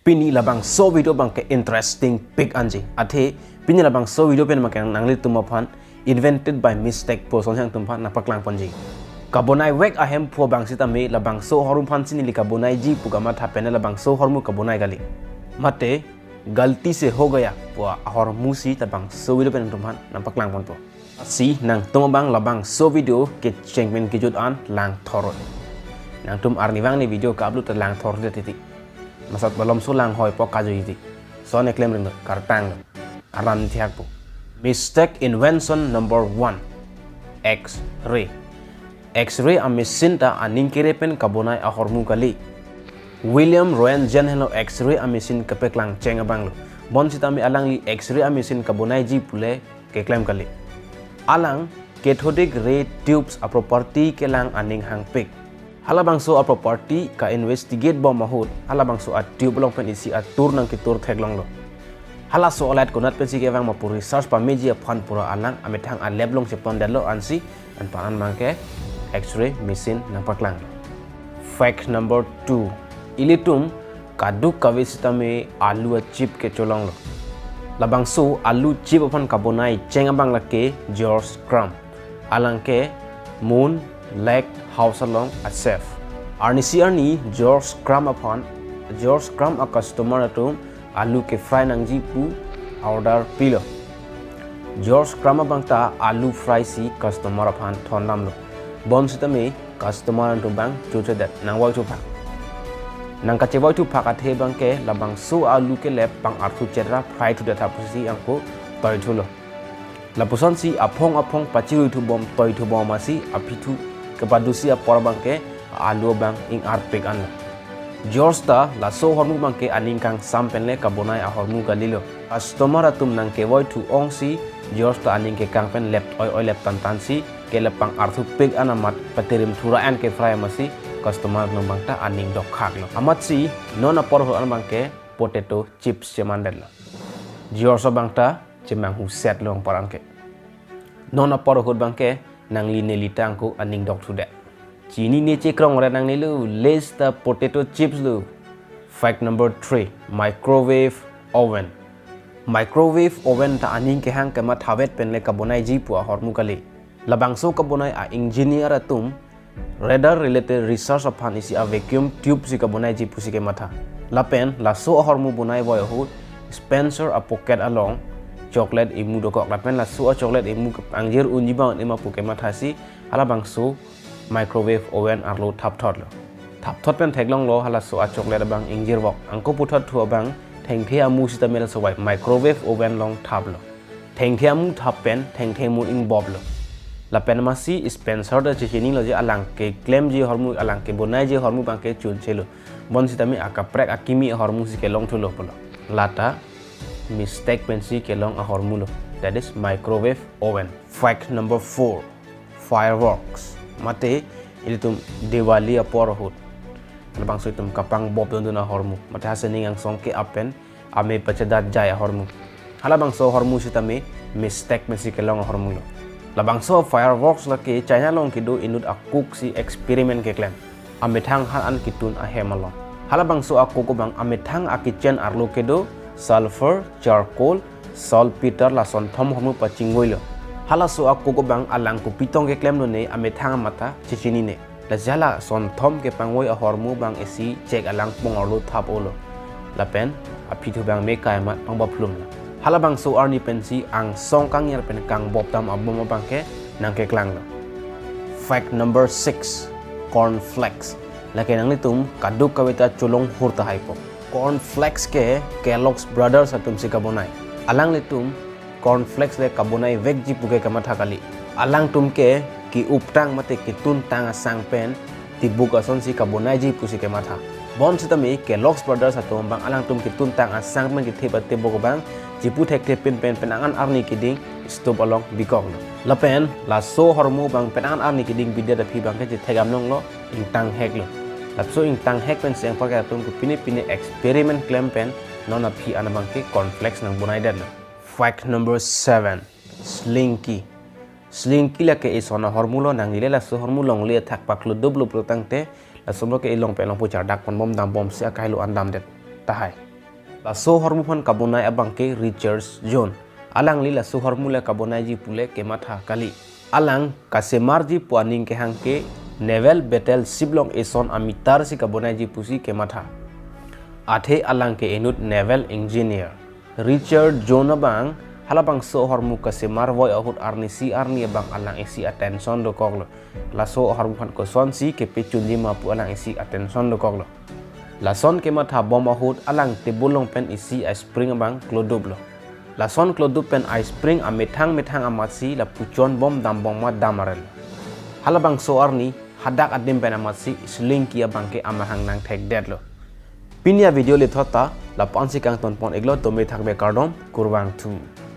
Pini labang so video bang ke interesting pic anji. Ate pini labang so video pen makang nangli tumapan invented by mistake po son yang tumpan napaklang panji. Kabonai wek ahem po bang sita me labang so horum pan sini li kabonai ji pugama thapene labang so hormu kabonai gali. Mate गलती से हो गया पुआ और मुसी तबंग so video पे नंतुमान nampak lang pon po si nang tumabang labang so video ke chengmen ke jud an lang thorot nang tum arniwang ni video ka upload lang thor de titi masat balom so lang hoy po kajo iti so ne claim ring kartang aran thiak po mistake invention number 1 x-ray x-ray a machine ta aning kerepen kabonai a hormu kali William Rowan Jen hello X-ray a machine kapeklang chenga banglo. Bon sitami alang li X-ray a machine kabonai ji pule ke claim kali. Alang cathodic ray tubes a property ke lang aning hang pek. Halabang so a property ka investigate bom mahut. Halabang so a tube long pen isi a tur nang ki tur thek long lo. Hala so alat konat pen si ke bang mapu research pa meji a phan pura alang ame thang a lab long se pon dalo ansi an panan bangke X-ray machine napaklang. Fact number 2 Ilitum kaduk kawisita me alu chip ke cholong lo. Labang so alu chip upon kabonai chenga bang lake George Crumb. Alang ke moon lake house along a safe. Arnisi arni George Crumb upon George Crumb a customer atum alu ke fry nang jipu order pilo. George Crumb bang ta alu fry si customer upon thonam lo. Bon sita me customer atum bang chuche dat nang wai chupa. Nang kacewai tu pakat he bangke labang so alu ke lep pang artu cedera fry tu data pusi angko toy tu lo. Lapusan si apong paciru tu bom toy tu bom masih apitu kepadusi apor bangke alu bang ing arpek an. George ta la so hormu bangke aning kang sampen le kabonai a hormu galilo. Customer atum nang kewai tu ong si George ta aning ke kang pen lep oi lep tantan si ke lepang artu pek anamat paterim thuraan ke fry masih customer nombang ta aning dok khak lo amat si non apor ho an bangke potato chips chemandel lo George bangta chemang hu set long parangke non apor ho bangke nang li nelitang ko aning dok thude chini ne che krong ra nang nilu lays the potato chips lo. Fact number 3 microwave oven ta aning ke hang kama thawet pen le kabonai ji pu hormu kali labangso kabonai a engineer atum radar related research upon isi a vacuum tube si kabonai ji pusi ke matha lapen la so hormu bunai boy hut Spencer a pocket along chocolate imu dokok lapen la so chocolate imu angjir unji bang ema puke matha si hala bangso microwave oven arlo thap thot pen theklong lo hala so a chocolate bang ingjir bok angko puthot thu bang thengthe amu si tamel so wai microwave oven long thap lo thengthe amu thap pen thengthe mu ing bob lo la pen masih Spencer da chini lo je alang ke claim je hormu alang ke bonai je hormu bang ke chun chelo bon sitami akaprek akimi hormu si ke long thulo polo lata mistake pen si ke long a hormu lo that is microwave oven. Fact number 4 fireworks mate ilitum Diwali apor hut labang so itum kapang bob don na hormu mate hasening ang song ke apen ame pachadat jaya hormu halabang so hormu sitami mistake pen si ke long a hormu lo labang so fireworks laki China long kido inut akuk si eksperimen ke klem amethang han an kitun a hemalong halabang so akuk bang amethang a kitchen arlo kedo sulfur charcoal saltpeter la son thom homu pachingoi lo hala so akuk bang alang ku pitong ke klem no ne amethang mata chichini ne la jala son thom ke pangoi a hormu bang esi check alang pong arlo thap olo lapen apithu bang me kai mat pangba plum la halabang so arni pensi ang song kang yer pen kang bob tam abom bangke nang ke klang lo. Fact number 6 cornflakes lake nang litum kaduk kawita chulong hurta haipo cornflakes ke Kellogg's brothers atum si kabonai alang litum cornflakes le kabonai veg ji puke kamatha kali alang tum ke ki uptang mate kitun tang asang pen tibuk ason si kabonai ji pusi ke matha bon sitami Kellogg's brothers atum bang alang tum kitun tang asang pen kithe batte bok bang jipu thek pen penangan arni kiding stop along bikong lapen la so hormu bang penangan arni kiding bidya da phi bang ke thegam nong lo intang hek lo lapso intang hek pen seng pa ka tum ku pine experiment claim pen non a phi an bang ke cornflakes nang bunai den. Fact number 7 slinky la ke isona hormulo nang ile la so hormulong le thak paklo doblo protang te la somro ke ilong pe long puchar dak pon bom dam bom se kai lo andam det tahai la so hormu phan kabonai abang ke Richards John alang li la so hormu le kabonai ji pule ke matha kali alang kasemar ji puaning ke hang ke Naval Battle Siblong Eson amitar si kabonai ji pusi ke matha athe alang ke enut Naval Engineer Richard John abang halabang so hormu kasemar voi ahut arni si arni abang alang isi attention do koglo la so hormu phan ko son si ke pechunji ma pu alang isi attention do koglo la son ke matha bom ahut alang te bolong pen isi a spring abang klodoblo la son klodub pen a spring a methang amasi la puchon bom dam bom ma damarel halabang so arni hadak adim pen amasi sling ki abang ke amahang nang thek deadlo pinia video le thota la pansi kang ton pon eglo to me thakbe kardom kurbang tu